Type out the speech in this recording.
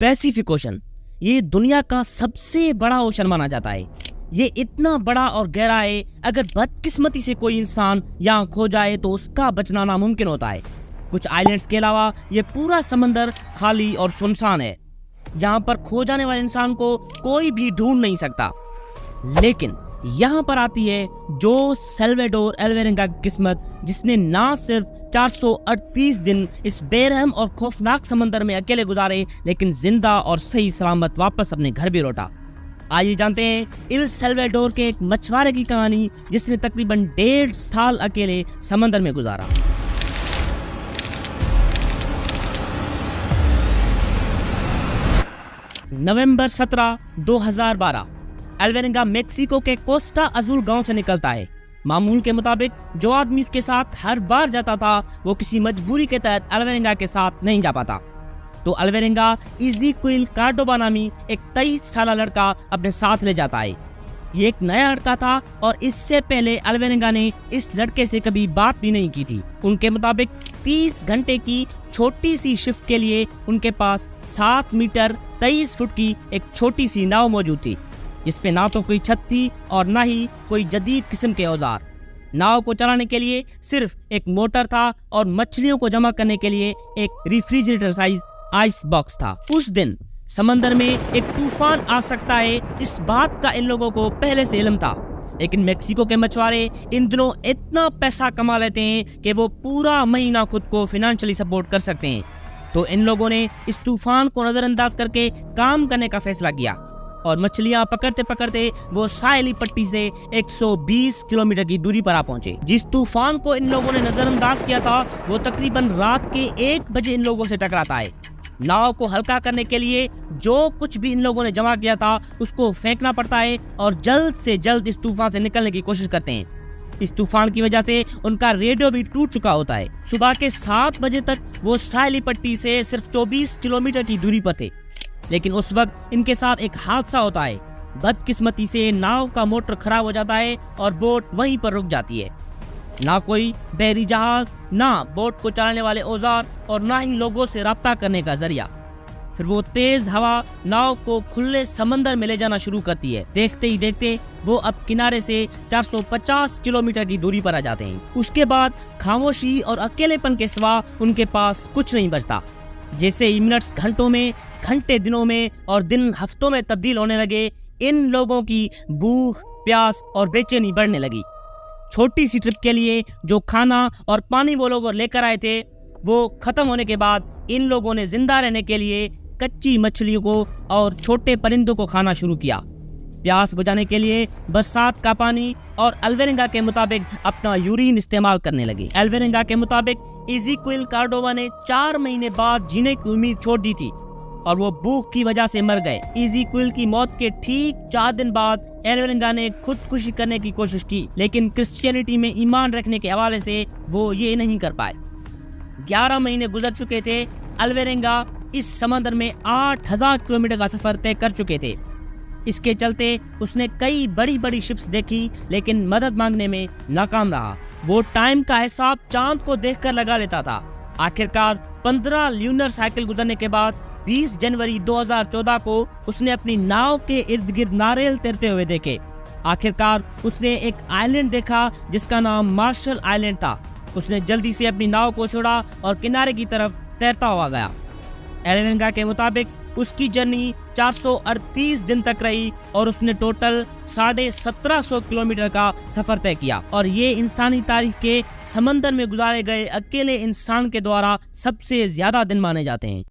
Pacific ocean ये दुनिया का सबसे बड़ा ओशन माना जाता है। ये इतना बड़ा और गहरा है, अगर बदकिस्मती से कोई इंसान यहाँ खो जाए तो उसका बचना नामुमकिन होता है। कुछ आइलैंड्स के अलावा ये पूरा समंदर खाली और सुनसान है। यहाँ पर खो जाने वाले इंसान को कोई भी ढूंढ नहीं सकता। लेकिन यहाँ पर आती है जो सल्वाडोर अल्वेरेंगा की किस्मत, जिसने ना सिर्फ 438 दिन इस बेरहम और खौफनाक समंदर में अकेले गुजारे, लेकिन जिंदा और सही सलामत वापस अपने घर भी लौटा। आइए जानते हैं इल सल्वाडोर के एक मछुआरे की कहानी, जिसने तकरीबन 1.5 साल अकेले समंदर में गुजारा। नवंबर 17, 2012 अल्वेरेंगा मेक्सिको के कोस्टा अजुल गांव से निकलता है। मामूल के मुताबिक जो आदमी उसके साथ हर बार जाता था, वो किसी मजबूरी के तहत अल्वेरेंगा के साथ नहीं जा पाता। तो अल्वेरेंगा इज़ीक्विल कार्डोबा नामी एक 23 साल लड़का अपने साथ ले जाता है। ये एक नया लड़का था और इससे पहले अल्वेरेंगा ने इस लड़के से कभी बात भी नहीं की थी। उनके मुताबिक 30 घंटे की छोटी सी शिफ्ट के लिए उनके पास 7 मीटर 23 फुट की एक छोटी सी नाव मौजूद थी, जिसपे ना तो कोई छत थी और ना ही कोई जदीद किस्म के औजार। नाव को चलाने के लिए सिर्फ एक मोटर था और मछलियों को जमा करने के लिए एक रेफ्रिजरेटर साइज आइस बॉक्स था। उस दिन समंदर में एक तूफान आ सकता है, इस बात का इन लोगों को पहले से इल्म था। लेकिन मेक्सिको के मछुआरे इन दिनों इतना पैसा कमा लेते हैं कि वो पूरा महीना खुद को फाइनेंशियली सपोर्ट कर सकते हैं। तो इन लोगों ने इस तूफान को नजरअंदाज करके काम करने का फैसला किया और मछलियां पकड़ते पकड़ते वो साहिली पट्टी से 120 किलोमीटर की दूरी पर आ पहुंचे। जिस तूफान को इन लोगों ने नजरअंदाज किया था, वो तकरीबन रात के 1 बजे इन लोगों से टकराता है। नाव को हल्का करने के लिए जो कुछ भी इन लोगों ने जमा किया था, उसको फेंकना पड़ता है और जल्द से जल्द इस तूफान से निकलने की कोशिश करते हैं। इस तूफान की वजह से उनका रेडियो भी टूट चुका होता है। सुबह के 7 बजे तक वो साहिली पट्टी से सिर्फ 24 किलोमीटर की दूरी पर थे। लेकिन उस वक्त इनके साथ एक हादसा होता है। बदकिस्मती से नाव का मोटर खराब हो जाता है और बोट वहीं पर रुक जाती है। ना कोई बहरी जहाज, ना बोट को चलाने वाले औजार और ना ही लोगों से राब्ता करने का जरिया। फिर वो तेज हवा नाव को खुले समंदर में ले जाना शुरू करती है। देखते ही देखते वो अब किनारे से 450 किलोमीटर की दूरी पर आ जाते हैं। उसके बाद खामोशी और अकेलेपन के सिवा उनके पास कुछ नहीं बचता। जैसे ही मिनट्स घंटों में, घंटे दिनों में और दिन हफ्तों में तब्दील होने लगे, इन लोगों की भूख, प्यास और बेचैनी बढ़ने लगी। छोटी सी ट्रिप के लिए जो खाना और पानी वो लोग लेकर आए थे, वो खत्म होने के बाद इन लोगों ने जिंदा रहने के लिए कच्ची मछलियों को और छोटे परिंदों को खाना शुरू किया। प्यास बुझाने के लिए बरसात का पानी और अल्वेरेंगा के मुताबिक अपना यूरिन इस्तेमाल करने लगे। अल्वेरेंगा के मुताबिक इज़ीक्विल कार्डोबा ने 4 महीने बाद जीने की उम्मीद छोड़ दी थी और वो भूख की वजह से मर गए। इज़ीक्विल की मौत के ठीक 4 दिन बाद अल्वेरेंगा ने खुदकुशी करने की कोशिश की, लेकिन क्रिश्चियनिटी में ईमान रखने के हवाले से वो ये नहीं कर पाए। 11 महीने गुजर चुके थे। अल्वेरेंगा इस समंदर में 8000 किलोमीटर का सफर तय कर चुके थे। इसके चलते उसने कई बड़ी बड़ी शिप्स देखी, लेकिन मदद मांगने में नाकाम रहा। वो टाइम का हिसाब चांद को देखकर लगा लेता था। आखिरकार 15 ल्यूनर साइकिल गुजरने के बाद 20 जनवरी 2014 को उसने अपनी नाव के इर्द गिर्द नारियल तैरते हुए देखे। आखिरकार उसने एक आइलैंड देखा जिसका नाम मार्शल आइलैंड था। उसने जल्दी से अपनी नाव को छोड़ा और किनारे की तरफ तैरता हुआ गया। अल्वेरेंगा के मुताबिक उसकी जर्नी 438 दिन तक रही और उसने टोटल 1750 किलोमीटर का सफर तय किया। और ये इंसानी तारीख के समंदर में गुजारे गए अकेले इंसान के द्वारा सबसे ज्यादा दिन माने जाते हैं।